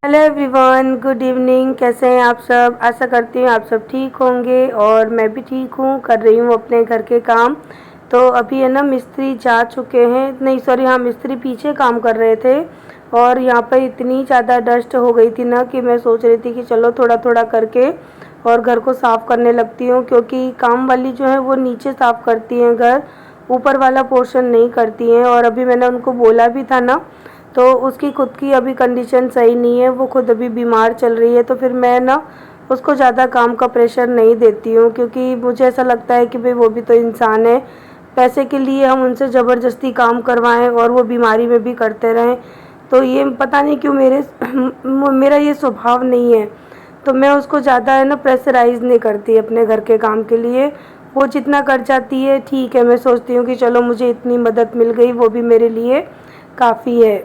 Hello everyone, good evening. कैसे हैं आप सब? आशा करती हूँ आप सब ठीक होंगे और मैं भी ठीक हूँ। कर रही हूँ अपने घर के काम। तो अभी है ना, मिस्त्री जा चुके हैं, नहीं सॉरी, हाँ, मिस्त्री पीछे काम कर रहे थे और यहाँ पर इतनी ज़्यादा डस्ट हो गई थी ना कि मैं सोच रही थी कि चलो थोड़ा थोड़ा करके और घर को साफ़ करने लगती हूँ, क्योंकि काम वाली जो है वो नीचे साफ़ करती हैं घर, ऊपर वाला पोर्शन नहीं करती हैं। और अभी मैंने उनको बोला भी था ना, तो उसकी खुद की अभी कंडीशन सही नहीं है, वो खुद अभी बीमार चल रही है। तो फिर मैं ना उसको ज़्यादा काम का प्रेशर नहीं देती हूँ, क्योंकि मुझे ऐसा लगता है कि भाई वो भी तो इंसान है। पैसे के लिए हम उनसे ज़बरदस्ती काम करवाएं और वो बीमारी में भी करते रहें, तो ये पता नहीं क्यों मेरा ये स्वभाव नहीं है। तो मैं उसको ज़्यादा है ना प्रेशराइज़ नहीं करती अपने घर के काम के लिए। वो जितना कर जाती है ठीक है, मैं सोचती हूँ कि चलो मुझे इतनी मदद मिल गई, वो भी मेरे लिए काफ़ी है।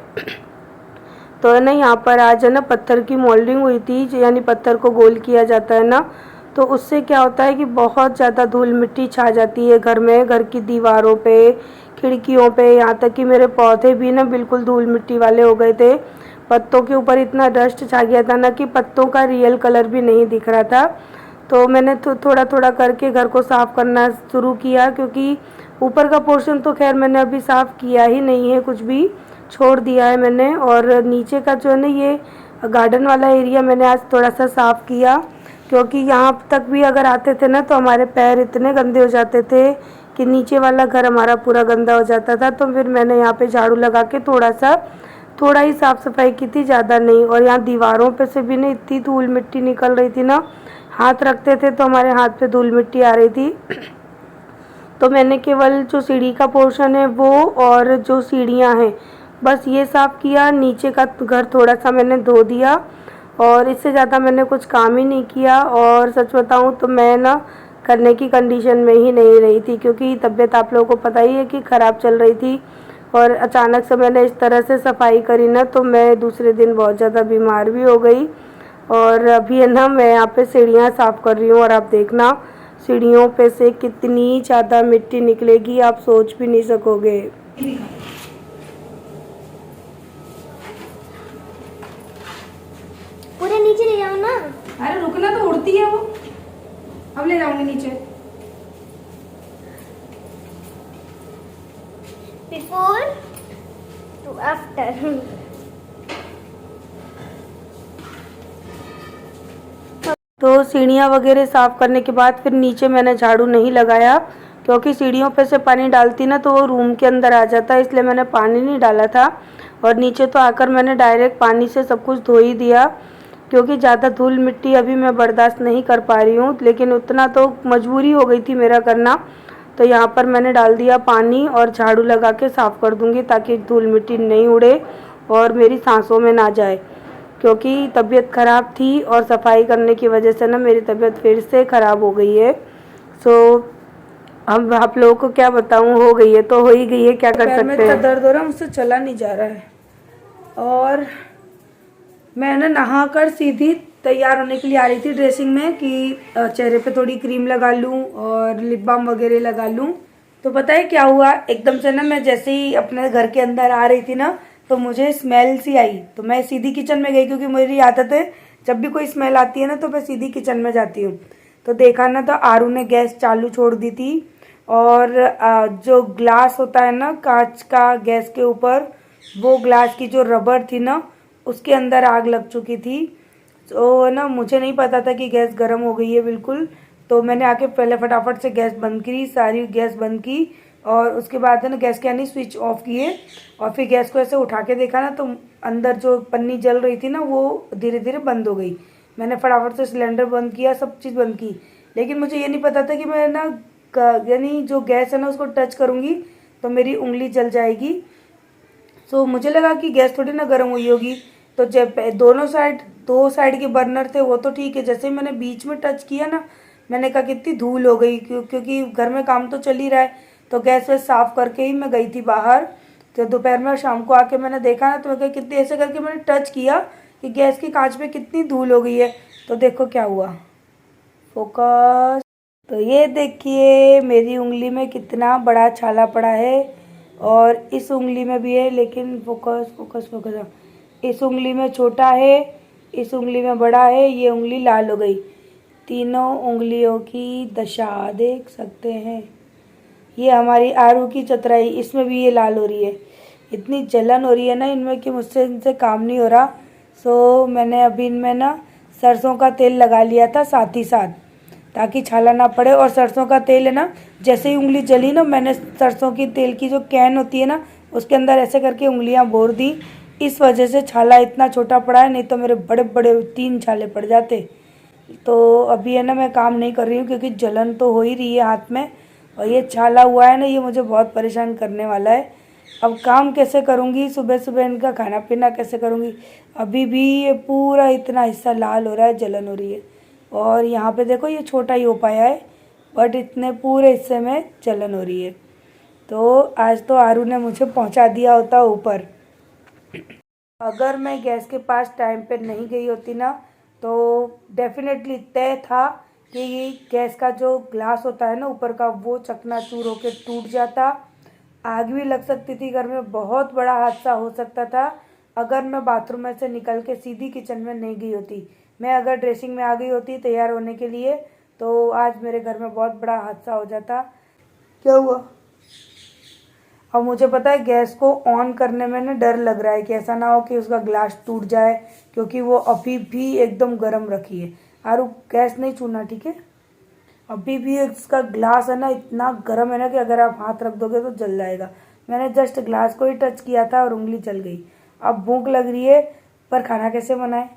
तो है ना, यहाँ पर आज है ना पत्थर की मोल्डिंग हुई थी, यानी पत्थर को गोल किया जाता है ना, तो उससे क्या होता है कि बहुत ज़्यादा धूल मिट्टी छा जाती है घर में, घर की दीवारों पे, खिड़कियों पे, यहाँ तक कि मेरे पौधे भी ना बिल्कुल धूल मिट्टी वाले हो गए थे। पत्तों के ऊपर इतना डस्ट छा गया था ना कि पत्तों का रियल कलर भी नहीं दिख रहा था। तो मैंने थोड़ा थोड़ा करके घर को साफ़ करना शुरू किया, क्योंकि ऊपर का पोर्शन तो खैर मैंने अभी साफ़ किया ही नहीं है, कुछ भी छोड़ दिया है मैंने। और नीचे का जो है ना, ये गार्डन वाला एरिया मैंने आज थोड़ा सा साफ़ किया, क्योंकि यहाँ तक भी अगर आते थे ना तो हमारे पैर इतने गंदे हो जाते थे कि नीचे वाला घर हमारा पूरा गंदा हो जाता था। तो फिर मैंने यहाँ पे झाड़ू लगा के थोड़ा ही साफ़ सफाई की थी, ज़्यादा नहीं। और यहाँ दीवारों पे से भी ना इतनी धूल मिट्टी निकल रही थी ना, हाथ रखते थे तो हमारे हाथ पे धूल मिट्टी आ रही थी। तो मैंने केवल जो सीढ़ी का पोर्शन है वो और जो सीढ़ियाँ हैं बस ये साफ़ किया। नीचे का घर थोड़ा सा मैंने धो दिया और इससे ज़्यादा मैंने कुछ काम ही नहीं किया। और सच बताऊँ तो मैं ना करने की कंडीशन में ही नहीं रही थी, क्योंकि तबीयत आप लोगों को पता ही है कि ख़राब चल रही थी। और अचानक से मैंने इस तरह से सफाई करी ना, तो मैं दूसरे दिन बहुत ज़्यादा बीमार भी हो गई। और अभी है ना, मैं यहाँ पे सीढ़ियाँ साफ़ कर रही हूँ और आप देखना सीढ़ियों पे से कितनी ज़्यादा मिट्टी निकलेगी, आप सोच भी नहीं सकोगे। पूरे नीचे ले जाओ ना। अरे रुकना, तो उड़ती है वो। अब ले जाऊंगी नीचे। Before to after. तो सीढ़ियाँ वगैरह साफ़ करने के बाद फिर नीचे मैंने झाड़ू नहीं लगाया, क्योंकि सीढ़ियों पे से पानी डालती ना तो वो रूम के अंदर आ जाता है, इसलिए मैंने पानी नहीं डाला था। और नीचे तो आकर मैंने डायरेक्ट पानी से सब कुछ धो ही दिया, क्योंकि ज़्यादा धूल मिट्टी अभी मैं बर्दाश्त नहीं कर पा रही हूँ, लेकिन उतना तो मजबूरी हो गई थी मेरा करना। तो यहाँ पर मैंने डाल दिया पानी और झाड़ू लगा के साफ़ कर दूँगी, ताकि धूल मिट्टी नहीं उड़े और मेरी सांसों में ना जाए, क्योंकि तबीयत ख़राब थी और सफाई करने की वजह से ना मेरी तबीयत फिर से ख़राब हो गई है। सो अब आप लोगों को क्या बताऊँ, हो गई है तो हो ही गई है, क्या कर सकते हैं। पैर में दर्द हो रहा है, मुझसे चला नहीं जा रहा है। और मैं ना नहा कर सीधी तैयार होने के लिए आ रही थी ड्रेसिंग में, कि चेहरे पे थोड़ी क्रीम लगा लूँ और लिप बाम वगैरह लगा लूँ। तो पता है क्या हुआ, एकदम से ना मैं जैसे ही अपने घर के अंदर आ रही थी ना, तो मुझे स्मेल सी आई, तो मैं सीधी किचन में गई, क्योंकि मेरी आदत है जब भी कोई स्मेल आती है ना तो मैं सीधी किचन में जाती हूँ। तो देखा ना, तो आरू ने गैस चालू छोड़ दी थी, और जो ग्लास होता है ना कांच का गैस के ऊपर, वो ग्लास की जो रबर थी ना उसके अंदर आग लग चुकी थी। तो ना मुझे नहीं पता था कि गैस गर्म हो गई है बिल्कुल। तो मैंने आके पहले फटाफट से गैस बंद की, सारी गैस बंद की, और उसके बाद है ना गैस के यानी स्विच ऑफ किए, और फिर गैस को ऐसे उठा के देखा ना, तो अंदर जो पन्नी जल रही थी ना वो धीरे धीरे बंद हो गई। मैंने फटाफट से सिलेंडर बंद किया, सब चीज़ बंद की, लेकिन मुझे ये नहीं पता था कि मैं ना यानी जो गैस है ना उसको टच करूँगी तो मेरी उंगली जल जाएगी। सो मुझे लगा कि गैस थोड़ी ना गर्म हुई होगी। तो जब दो साइड के बर्नर थे वो तो ठीक है, जैसे ही मैंने बीच में टच किया ना, मैंने कहा कितनी धूल हो गई, क्योंकि घर में काम तो चल ही रहा है। तो गैस वैस साफ़ करके ही मैं गई थी बाहर। तो दोपहर में और शाम को आके मैंने देखा ना, तो मैं कहा कितनी, ऐसे करके मैंने टच किया कि गैस की कांच पे कितनी धूल हो गई है। तो देखो क्या हुआ, फोकस। तो ये देखिए मेरी उंगली में कितना बड़ा छाला पड़ा है, और इस उंगली में भी है, लेकिन फोकस फोकस फोकस, इस उंगली में छोटा है इस उंगली में बड़ा है, ये उंगली लाल हो गई। तीनों उंगलियों की दशा देख सकते हैं। ये हमारी आरू की चतराई, इसमें भी ये लाल हो रही है। इतनी जलन हो रही है ना इनमें कि मुझसे इनसे काम नहीं हो रहा। सो मैंने अभी इनमें ना सरसों का तेल लगा लिया था साथ ही साथ, ताकि छाला ना पड़े। और सरसों का तेल है ना, जैसे ही उंगली जली ना, मैंने सरसों की तेल की जो कैन होती है ना, उसके अंदर ऐसे करके उंगलियां बोर दी। इस वजह से छाला इतना छोटा पड़ा है, नहीं तो मेरे बड़े बड़े 3 छाले पड़ जाते। तो अभी है ना मैं काम नहीं कर रही हूँ क्योंकि जलन तो हो ही रही है हाथ में, और ये छाला हुआ है ना, ये मुझे बहुत परेशान करने वाला है। अब काम कैसे करूँगी, सुबह सुबह इनका खाना पीना कैसे करूँगी। अभी भी ये पूरा इतना हिस्सा लाल हो रहा है, जलन हो रही है। और यहाँ पे देखो ये छोटा ही हो पाया है, बट इतने पूरे हिस्से में जलन हो रही है। तो आज तो आरू ने मुझे पहुँचा दिया होता ऊपर। अगर मैं गैस के पास टाइम पे नहीं गई होती ना, तो डेफिनेटली तय था कि ये गैस का जो ग्लास होता है ना ऊपर का, वो चकनाचूर होकर टूट जाता। आग भी लग सकती थी, घर में बहुत बड़ा हादसा हो सकता था अगर मैं बाथरूम में से निकल के सीधी किचन में नहीं गई होती। मैं अगर ड्रेसिंग में आ गई होती तैयार होने के लिए, तो आज मेरे घर में बहुत बड़ा हादसा हो जाता। क्या हुआ? और मुझे पता है गैस को ऑन करने में ना डर लग रहा है कि ऐसा ना हो कि उसका ग्लास टूट जाए, क्योंकि वो अभी भी एकदम गर्म रखी है। आरू गैस नहीं छूना, ठीक है? अभी भी इसका ग्लास है ना इतना गर्म है ना कि अगर आप हाथ रख दोगे तो जल जाएगा। मैंने जस्ट ग्लास को ही टच किया था और उंगली जल गई। अब भूख लग रही है, पर खाना कैसे बनाए?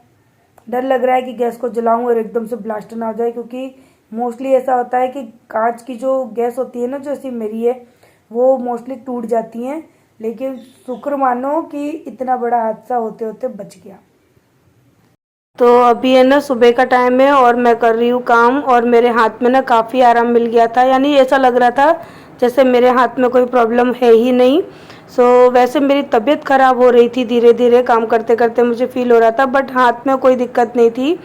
डर लग रहा है कि गैस को जलाऊं और एकदम से ब्लास्ट ना हो जाए, क्योंकि मोस्टली ऐसा होता है कि कांच की जो गैस होती है ना, जैसी मेरी है, वो मोस्टली टूट जाती हैं। लेकिन शुक्र मानो कि इतना बड़ा हादसा होते होते बच गया। तो अभी है ना सुबह का टाइम है और मैं कर रही हूँ काम, और मेरे हाथ में ना काफ़ी आराम मिल गया था। यानी ऐसा लग रहा था जैसे मेरे हाथ में कोई प्रॉब्लम है ही नहीं। वैसे मेरी तबीयत ख़राब हो रही थी, धीरे धीरे काम करते करते मुझे फील हो रहा था, बट हाथ में कोई दिक्कत नहीं थी।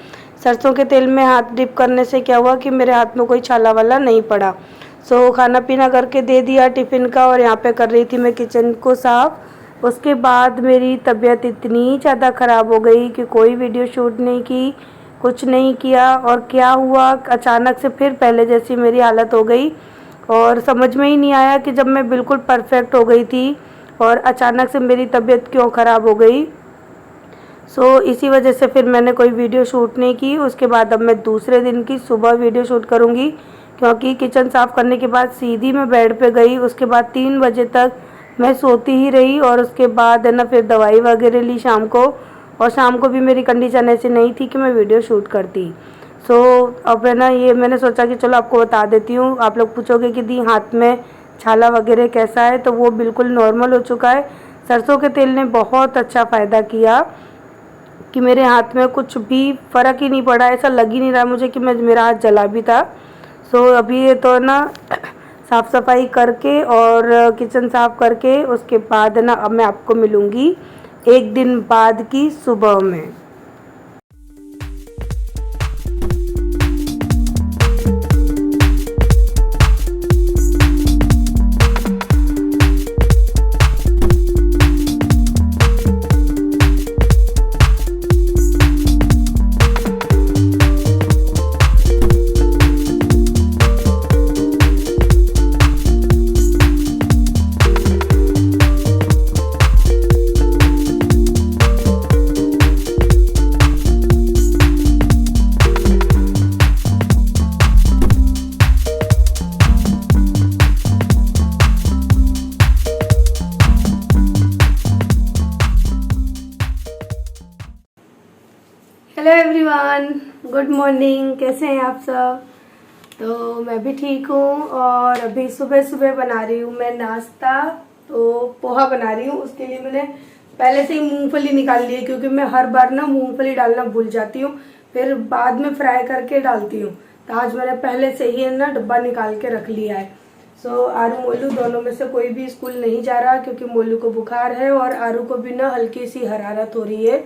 सरसों के तेल में हाथ डिप करने से क्या हुआ कि मेरे हाथ में कोई छाला वाला नहीं पड़ा। खाना पीना करके दे दिया टिफ़िन का, और यहाँ पे कर रही थी मैं किचन को साफ़। उसके बाद मेरी तबीयत इतनी ज़्यादा ख़राब हो गई कि कोई वीडियो शूट नहीं की, कुछ नहीं किया। और क्या हुआ, अचानक से फिर पहले जैसी मेरी हालत हो गई, और समझ में ही नहीं आया कि जब मैं बिल्कुल परफेक्ट हो गई थी और अचानक से मेरी तबीयत क्यों ख़राब हो गई। इसी वजह से फिर मैंने कोई वीडियो शूट नहीं की। उसके बाद अब मैं दूसरे दिन की सुबह वीडियो शूट करूँगी, क्योंकि किचन साफ़ करने के बाद सीधी मैं बेड पे गई। उसके बाद 3 बजे तक मैं सोती ही रही, और उसके बाद है ना फिर दवाई वगैरह ली शाम को, और शाम को भी मेरी कंडीशन ऐसी नहीं थी कि मैं वीडियो शूट करती। अब है ना ये मैंने सोचा कि चलो आपको बता देती हूँ। आप लोग पूछोगे कि दी हाथ में छाला वगैरह कैसा है, तो वो बिल्कुल नॉर्मल हो चुका है। सरसों के तेल ने बहुत अच्छा फ़ायदा किया कि मेरे हाथ में कुछ भी फ़र्क ही नहीं पड़ा। ऐसा लग ही नहीं रहा मुझे कि मेरा हाथ जला भी था। अभी ये तो ना साफ़ सफाई करके और किचन साफ़ करके उसके बाद ना अब मैं आपको मिलूँगी 1 दिन बाद की सुबह में। Hello everyone, good morning. कैसे हैं आप सब? तो मैं भी ठीक हूँ, और अभी सुबह सुबह बना रही हूँ मैं नाश्ता। तो पोहा बना रही हूँ। उसके लिए मैंने पहले से ही मूंगफली निकाल ली है, क्योंकि मैं हर बार ना मूंगफली डालना भूल जाती हूँ, फिर बाद में फ्राई करके डालती हूँ। तो आज मैंने पहले से ही ना डब्बा निकाल के रख लिया है। आरू मोलू दोनों में से कोई भी स्कूल नहीं जा रहा, क्योंकि मोलू को बुखार है और आरू को भी ना हल्की सी हरारत हो रही है।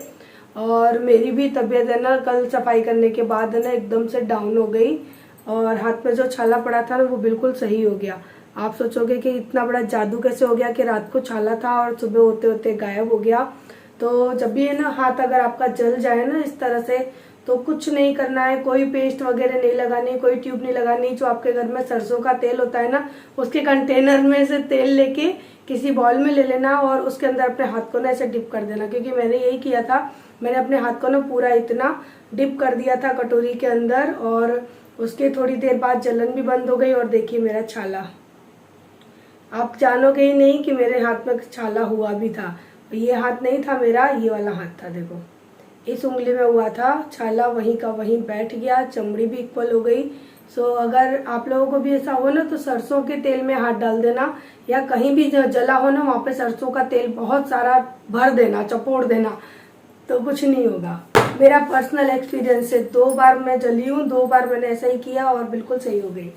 और मेरी भी तबीयत है ना कल सफाई करने के बाद है ना एकदम से डाउन हो गई, और हाथ में जो छाला पड़ा था ना वो बिल्कुल सही हो गया। आप सोचोगे कि इतना बड़ा जादू कैसे हो गया कि रात को छाला था और सुबह होते होते गायब हो गया। तो जब भी है ना हाथ अगर आपका जल जाए ना इस तरह से, तो कुछ नहीं करना है, कोई पेस्ट वगैरह नहीं लगानी, कोई ट्यूब नहीं लगानी। जो आपके घर में सरसों का तेल होता है ना, उसके कंटेनर में से तेल लेके किसी बॉल में ले लेना और उसके अंदर अपने हाथ को ना ऐसे डिप कर देना। क्योंकि मैंने यही किया था, मैंने अपने हाथ को ना पूरा इतना डिप कर दिया था कटोरी के अंदर, और उसके थोड़ी देर बाद जलन भी बंद हो गई। और देखिए मेरा छाला, आप जानोगे ही नहीं कि मेरे हाथ में छाला हुआ भी था। ये हाथ नहीं था मेरा, ये वाला हाथ था। देखो इस उंगली में हुआ था छाला, वहीं का वहीं बैठ गया, चमड़ी भी इक्वल हो गई। सो अगर आप लोगों को भी ऐसा हो ना, तो सरसों के तेल में हाथ डाल देना, या कहीं भी जला हो ना वहाँ पे सरसों का तेल बहुत सारा भर देना, चपोड़ देना, तो कुछ नहीं होगा। मेरा पर्सनल एक्सपीरियंस है, 2 बार मैं जली हूँ, 2 बार मैंने ऐसा ही किया और बिल्कुल सही हो गई।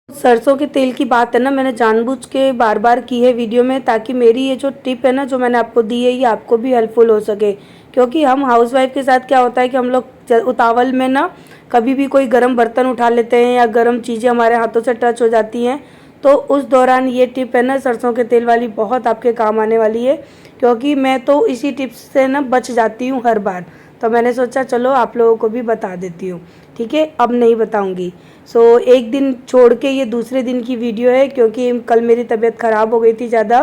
सरसों के तेल की बात है ना, मैंने जानबूझ के बार बार की है वीडियो में, ताकि मेरी ये जो टिप है ना जो मैंने आपको दी है, ये आपको भी हेल्पफुल हो सके। क्योंकि हम हाउसवाइफ के साथ क्या होता है कि हम लोग उतावल में ना कभी भी कोई गर्म बर्तन उठा लेते हैं या गर्म चीज़ें हमारे हाथों से टच हो जाती हैं, तो उस दौरान ये टिप है ना सरसों के तेल वाली बहुत आपके काम आने वाली है। क्योंकि मैं तो इसी टिप्स से ना बच जाती हूँ हर बार, तो मैंने सोचा चलो आप लोगों को भी बता देती हूँ। ठीक है, अब नहीं बताऊँगी। सो एक दिन छोड़ के ये दूसरे दिन की वीडियो है, क्योंकि कल मेरी तबीयत ख़राब हो गई थी ज़्यादा।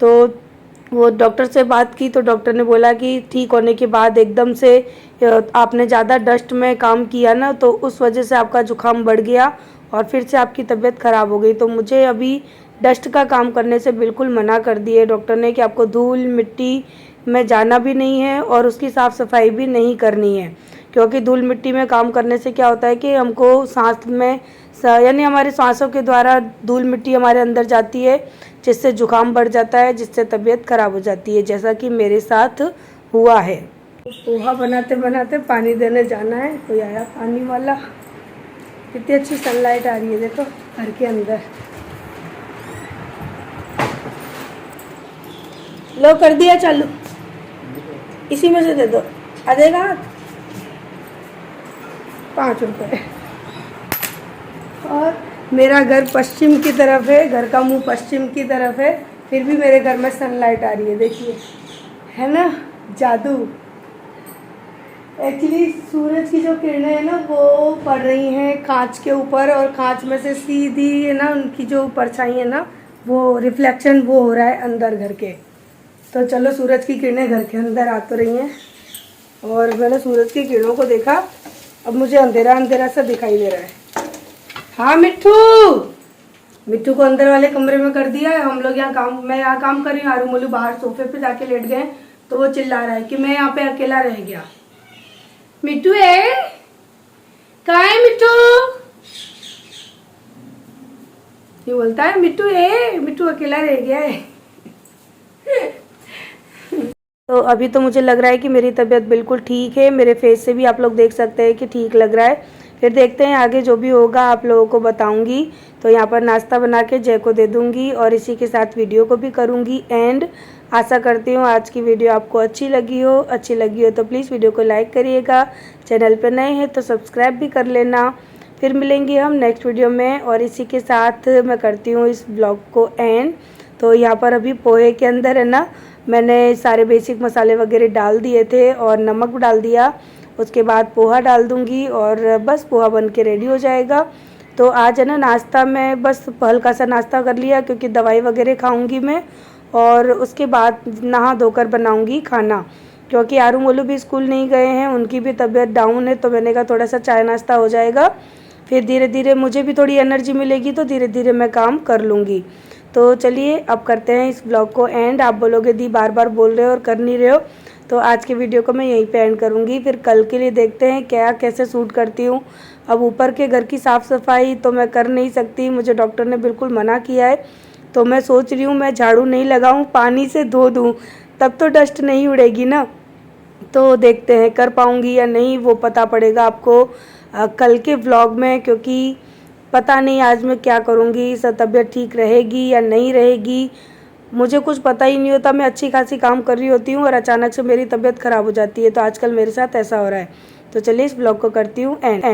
तो वो डॉक्टर से बात की, तो डॉक्टर ने बोला कि ठीक होने के बाद एकदम से आपने ज़्यादा डस्ट में काम किया ना, तो उस वजह से आपका जुकाम बढ़ गया और फिर से आपकी तबीयत ख़राब हो गई। तो मुझे अभी डस्ट का काम करने से बिल्कुल मना कर दिए डॉक्टर ने कि आपको धूल मिट्टी में जाना भी नहीं है और उसकी साफ़ सफाई भी नहीं करनी है। क्योंकि धूल मिट्टी में काम करने से क्या होता है कि हमको सांस में यानी हमारे सांसों के द्वारा धूल मिट्टी हमारे अंदर जाती है, जिससे जुकाम बढ़ जाता है, जिससे तबीयत ख़राब हो जाती है, जैसा कि मेरे साथ हुआ है। पोहा बनाते बनाते पानी देने जाना है, कोई आया पानी वाला। कितनी अच्छी सनलाइट आ रही है देखो घर के अंदर। लो कर दिया चालू, इसी में से दे दो, आ जाएगा 5 रुपये। और मेरा घर पश्चिम की तरफ है, घर का मुंह पश्चिम की तरफ है, फिर भी मेरे घर में सनलाइट आ रही है, देखिए, है ना जादू। एक्चुअली सूरज की जो किरणें हैं ना वो पड़ रही हैं कांच के ऊपर, और कांच में से सीधी है ना उनकी जो परछाई है ना, वो रिफ्लेक्शन वो हो रहा है अंदर घर के। तो चलो सूरज की किरणें घर के अंदर आ तो रही हैं, और मैंने सूरज की किरणों को देखा, अब मुझे अंधेरा अंधेरा सा दिखाई दे रहा है। हाँ मिट्टू, मिट्टू को अंदर वाले कमरे में कर दिया है। हम लोग यहाँ काम, मैं यहाँ काम कर रही हूँ, आरू मोलू बाहर सोफे पे जाके लेट गए, तो वो चिल्ला रहा है कि मैं यहाँ पे अकेला रह गया। मिट्टू है, कहाँ है मिट्टू? ये बोलता है मिट्टू है, मिट्टू अकेला रह गया है। तो अभी तो मुझे लग रहा है कि मेरी तबीयत बिल्कुल ठीक है, मेरे फेस से भी आप लोग देख सकते हैं कि ठीक लग रहा है। फिर देखते हैं आगे जो भी होगा आप लोगों को बताऊंगी। तो यहाँ पर नाश्ता बना के जय को दे दूंगी और इसी के साथ वीडियो को भी करूंगी एंड। आशा करती हूँ आज की वीडियो आपको अच्छी लगी हो तो प्लीज़ वीडियो को लाइक करिएगा, चैनल पर नए हैं तो सब्सक्राइब भी कर लेना। फिर मिलेंगे हम नेक्स्ट वीडियो में, और इसी के साथ मैं करती हूँ इस ब्लॉग को एंड। तो यहाँ पर अभी पोहे के अंदर है ना, मैंने सारे बेसिक मसाले वगैरह डाल दिए थे और नमक डाल दिया, उसके बाद पोहा डाल दूंगी और बस पोहा बन के रेडी हो जाएगा। तो आज है ना नाश्ता में बस हल्का सा नाश्ता कर लिया, क्योंकि दवाई वगैरह खाऊंगी मैं, और उसके बाद नहा धोकर बनाऊंगी खाना, क्योंकि आरू मोलू भी स्कूल नहीं गए हैं, उनकी भी तबीयत डाउन है। तो मैंने कहा थोड़ा सा चाय नाश्ता हो जाएगा, फिर धीरे धीरे मुझे भी थोड़ी एनर्जी मिलेगी, तो धीरे धीरे मैं काम कर लूँगी। तो चलिए अब करते हैं इस ब्लॉग को एंड। आप बोलोगे दी बार बार बोल रहे हो और कर नहीं रहे हो, तो आज के वीडियो को मैं यहीं पे एंड करूँगी। फिर कल के लिए देखते हैं क्या कैसे शूट करती हूँ। अब ऊपर के घर की साफ़ सफाई तो मैं कर नहीं सकती, मुझे डॉक्टर ने बिल्कुल मना किया है। तो मैं सोच रही हूँ मैं झाड़ू नहीं लगाऊँ, पानी से धो दूँ, तब तो डस्ट नहीं उड़ेगी ना। तो देखते हैं कर पाऊँगी या नहीं, वो पता पड़ेगा आपको कल के व्लॉग में, क्योंकि पता नहीं आज मैं क्या करूँगी, तबीयत ठीक रहेगी या नहीं रहेगी, मुझे कुछ पता ही नहीं होता। मैं अच्छी खासी काम कर रही होती हूँ और अचानक से मेरी तबीयत ख़राब हो जाती है। तो आजकल मेरे साथ ऐसा हो रहा है। तो चलिए इस ब्लॉग को करती हूँ एंड।